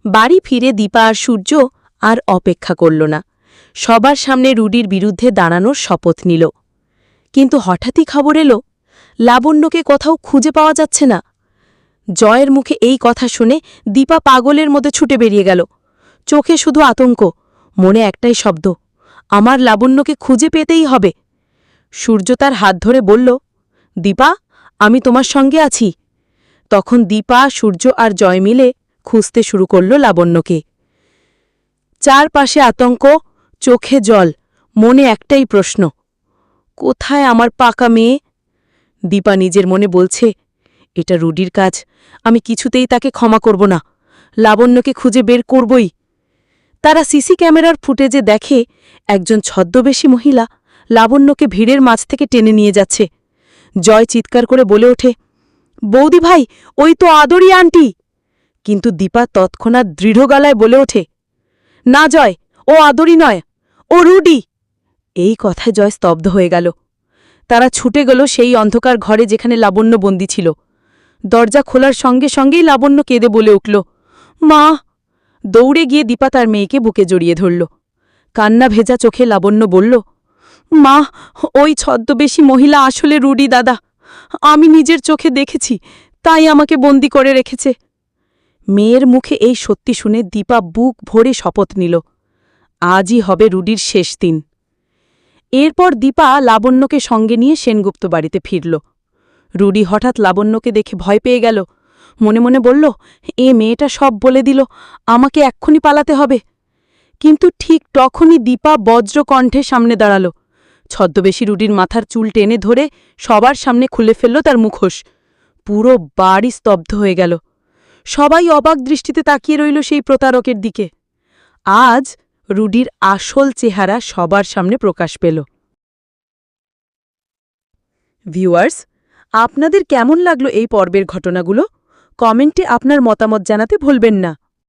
বাড়ি ফিরে দীপা আর সূর্য আর অপেক্ষা করল না। সবার সামনে রুডির বিরুদ্ধে দাঁড়ানোর শপথ নিল। কিন্তু হঠাৎই খবর এলো, লাবণ্যকে কোথাও খুঁজে পাওয়া যাচ্ছে না। জয়ের মুখে এই কথা শুনে দীপা পাগলের মতো ছুটে বেরিয়ে গেল। চোখে শুধু আতঙ্ক, মনে একটাই শব্দ, আমার লাবণ্যকে খুঁজে পেতেই হবে। সূর্য তার হাত ধরে বলল, দীপা, আমি তোমার সঙ্গে আছি। তখন দীপা, সূর্য আর জয় মিলে খুঁজতে শুরু করল লাবণ্যকে। চারপাশে আতঙ্ক, চোখে জল, মনে একটাই প্রশ্ন, কোথায় আমার পাকা মেয়ে? দীপা নিজের মনে বলছে, এটা রুডির কাজ, আমি কিছুতেই তাকে ক্ষমা করব না, লাবণ্যকে খুঁজে বের করবই। তারা সিসি ক্যামেরার ফুটেজে দেখে একজন ছদ্মবেশী মহিলা লাবণ্যকে ভিড়ের মাঝ থেকে টেনে নিয়ে যাচ্ছে। জয় চিৎকার করে বলে ওঠে, বৌদি ভাই, ওই তো আদরি আন্টি। কিন্তু দীপা তৎক্ষণাৎ দৃঢ় গলায় বলে ওঠে, না জয়, ও আদরি নয়, ও রুডি। এই কথায় জয় স্তব্ধ হয়ে গেল। তারা ছুটে গেল সেই অন্ধকার ঘরে যেখানে লাবণ্য বন্দী ছিল। দরজা খোলার সঙ্গে সঙ্গেই লাবণ্য কেঁদে বলে উঠল, মা। দৌড়ে গিয়ে দীপা তার মেয়েকে বুকে জড়িয়ে ধরল। কান্না ভেজা চোখে লাবণ্য বলল, মা, ওই ছদ্মবেশী মহিলা আসলে রুডি দাদা, আমি নিজের চোখে দেখেছি, তাই আমাকে বন্দি করে রেখেছে। মেয়ের মুখে এই সত্যি শুনে দীপা বুক ভরে শপথ নিল, আজই হবে রুডির শেষ দিন। এরপর দীপা লাবণ্যকে সঙ্গে নিয়ে সেনগুপ্ত বাড়িতে ফিরল। রুডি হঠাৎ লাবণ্যকে দেখে ভয় পেয়ে গেল। মনে মনে বলল, এ মেয়েটা সব বলে দিল, আমাকে এক্ষুনি পালাতে হবে। কিন্তু ঠিক তখনই দীপা বজ্রকণ্ঠে সামনে দাঁড়াল। ছদ্মবেশী রুডির মাথার চুল টেনে ধরে সবার সামনে খুলে ফেলল তার মুখোশ। পুরো বাড়ি স্তব্ধ হয়ে গেল। সবাই অবাক দৃষ্টিতে তাকিয়ে রইল সেই প্রতারকের দিকে। আজ রুডির আসল চেহারা সবার সামনে প্রকাশ পেল। ভিউয়ার্স, আপনাদের কেমন লাগলো এই পর্বের ঘটনাগুলো? কমেন্টে আপনার মতামত জানাতে ভুলবেন না।